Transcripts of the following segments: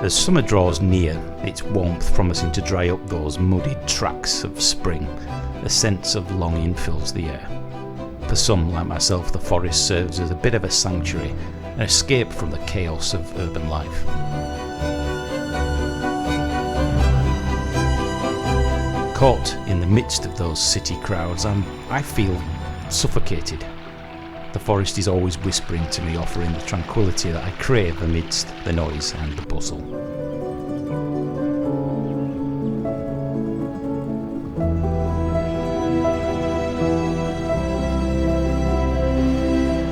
As summer draws near, its warmth promising to dry up those muddied tracks of spring, a sense of longing fills the air. For some, like myself, the forest serves as a bit of a sanctuary, an escape from the chaos of urban life. Caught in the midst of those city crowds, I feel suffocated. The forest is always whispering to me, offering the tranquility that I crave amidst the noise and the bustle.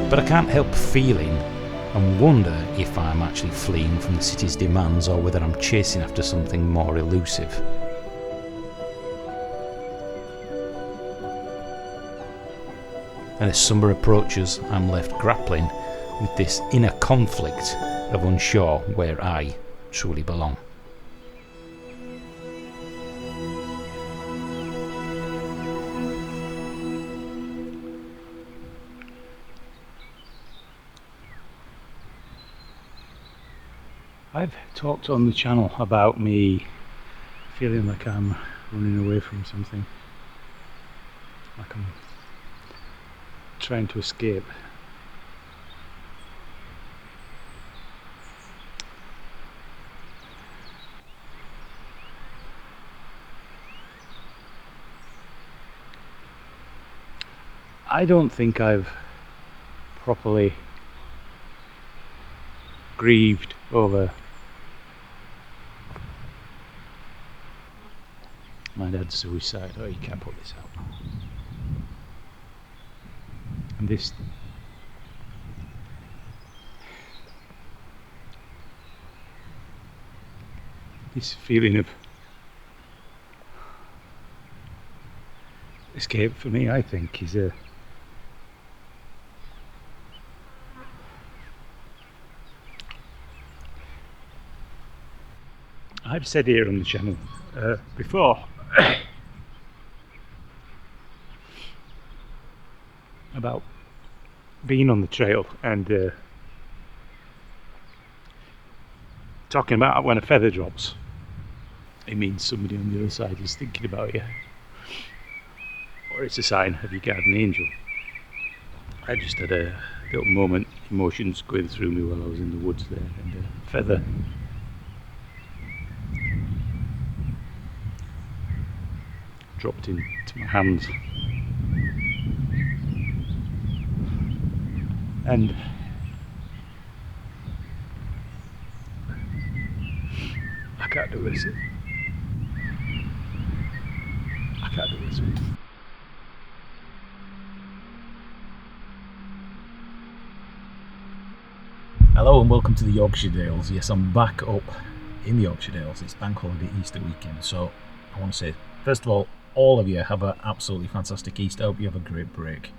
But I can't help feeling and wonder if I'm actually fleeing from the city's demands or whether I'm chasing after something more elusive. And as summer approaches, I'm left grappling with this inner conflict of unsure where I truly belong. I've talked on the channel about me feeling like I'm running away from something, like I'm trying to escape. I don't think I've properly grieved over my dad's suicide. Oh, you can't put this out. And this feeling of escape for me, I think, is I've said here on the channel before about being on the trail and talking about when a feather drops, it means somebody on the other side is thinking about you, or it's a sign of your guardian angel. I just had a little moment, emotions going through me while I was in the woods there, and a feather dropped into my hands. And I can't do this. I can't do this. Hello and welcome to the Yorkshire Dales. Yes, I'm back up in the Yorkshire Dales. It's Bank Holiday Easter weekend, so I want to say, first of all of you have an absolutely fantastic Easter. I hope you have a great break.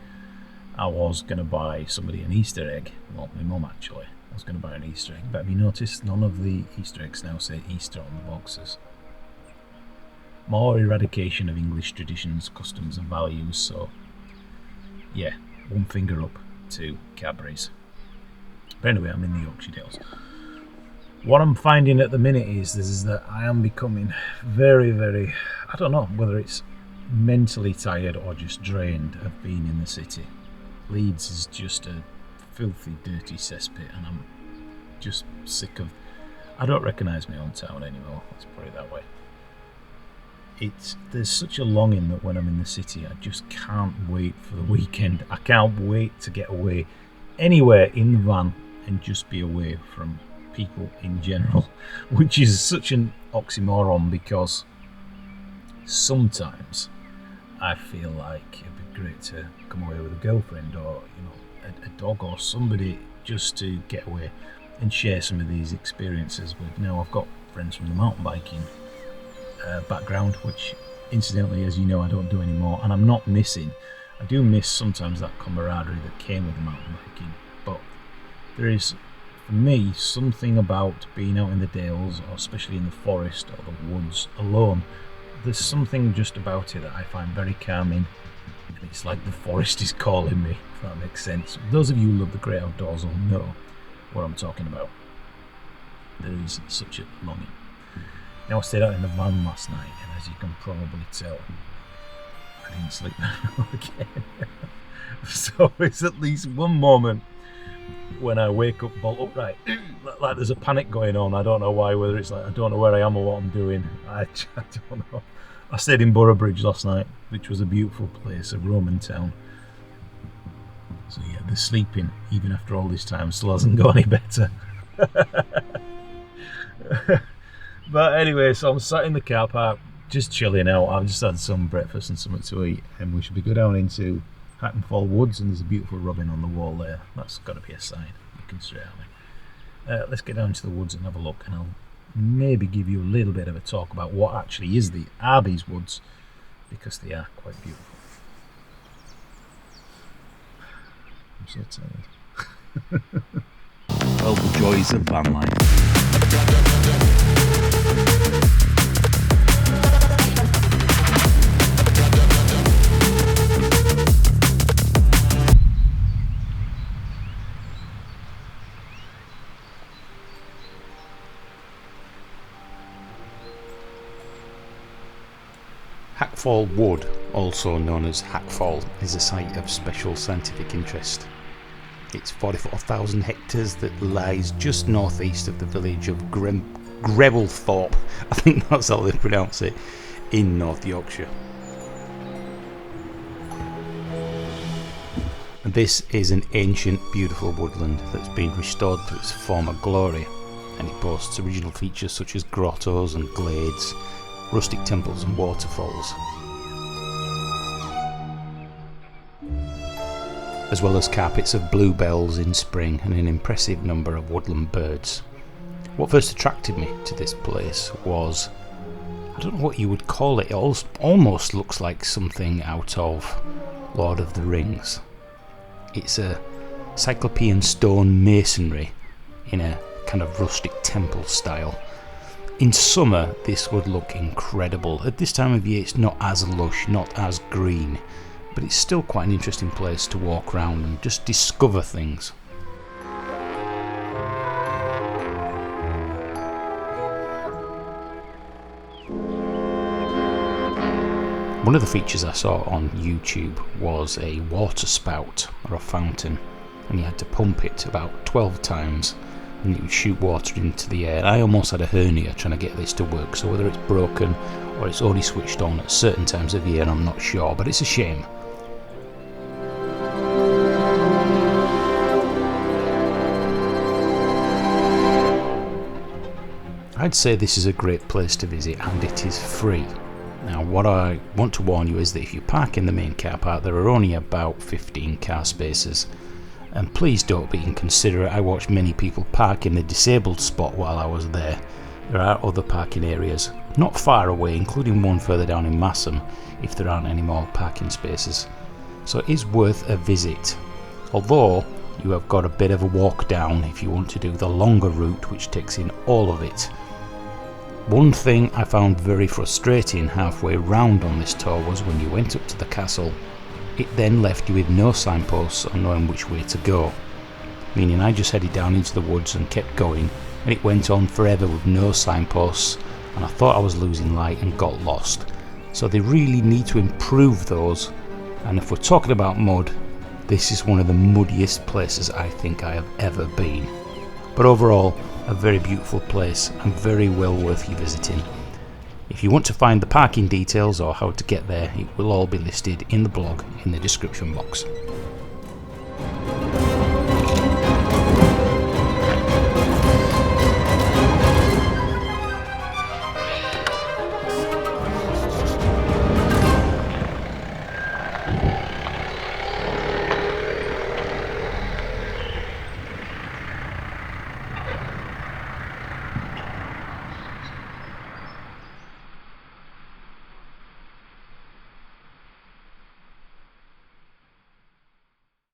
I was going to buy somebody an Easter egg. Well, my mum actually. I was going to buy an Easter egg. But have you noticed none of the Easter eggs now say Easter on the boxes? More eradication of English traditions, customs and values. So, yeah, one finger up to Cadbury's. But anyway, I'm in the Yorkshire Dales. What I'm finding at the minute is that I am becoming very, very, I don't know whether it's mentally tired or just drained of being in the city. Leeds is just a filthy, dirty cesspit, and I'm just sick of... I don't recognise my own town anymore, let's put it that way. There's such a longing that when I'm in the city, I just can't wait for the weekend. I can't wait to get away anywhere in the van and just be away from people in general, which is such an oxymoron, because sometimes I feel like it'd be great to come away with a girlfriend or a dog or somebody, just to get away and share some of these experiences with. Now, I've got friends from the mountain biking background, which incidentally, as you know, I don't do anymore, and I'm not missing. I do miss sometimes that camaraderie that came with the mountain biking, but there is, for me, something about being out in the Dales, or especially in the forest or the woods alone. There's something just about it that I find very calming. It's like the forest is calling me, if that makes sense. Those of you who love the great outdoors will know what I'm talking about. there is such a longing. Now I stayed out in the van last night, and as you can probably tell, I didn't sleep again. So it's at least one moment when I wake up bolt upright, like there's a panic going on. I don't know why, whether it's like I don't know where I am or what I'm doing. I don't know. I stayed in Boroughbridge last night, which was a beautiful place, a Roman town. So yeah, the sleeping, even after all this time, still hasn't got any better. But anyway, so I'm sat in the car park, just chilling out. I've just had some breakfast and something to eat, and we should be go down into Hackfall Woods, and there's a beautiful robin on the wall there. That's got to be a sign, looking straight at me. Let's get down to the woods and have a look, and I'll maybe give you a little bit of a talk about what actually are these woods, because they are quite beautiful. I'm so tired. Well, the joys of van life. Hackfall Wood, also known as Hackfall, is a site of special scientific interest. It's 44,000 hectares that lies just northeast of the village of Grewelthorpe, I think that's how they pronounce it, in North Yorkshire. And this is an ancient, beautiful woodland that's been restored to its former glory, and it boasts original features such as grottos and glades, rustic temples and waterfalls, as well as carpets of bluebells in spring and an impressive number of woodland birds. What first attracted me to this place was, I don't know what you would call it, it almost looks like something out of Lord of the Rings. It's a cyclopean stone masonry in a kind of rustic temple style. In summer this would look incredible. At this time of year it's not as lush, not as green, but it's still quite an interesting place to walk around and just discover things. One of the features I saw on YouTube was a water spout or a fountain, and you had to pump it about 12 times and it would shoot water into the air. I almost had a hernia trying to get this to work, so whether it's broken or it's only switched on at certain times of year, I'm not sure, but it's a shame. I'd say this is a great place to visit, and it is free. Now what I want to warn you is that if you park in the main car park, there are only about 15 car spaces. And please don't be inconsiderate. I watched many people park in the disabled spot while I was there. There are other parking areas not far away, including one further down in Massam, if there aren't any more parking spaces. So it is worth a visit, although you have got a bit of a walk down if you want to do the longer route, which takes in all of it. One thing I found very frustrating halfway round on this tour was when you went up to the castle, it then left you with no signposts on knowing which way to go, meaning I just headed down into the woods and kept going, and it went on forever with no signposts, and I thought I was losing light and got lost. So they really need to improve those, and if we're talking about mud, this is one of the muddiest places I think I have ever been. But overall, a very beautiful place and very well worth you visiting. If you want to find the parking details or how to get there, it will all be listed in the blog in the description box.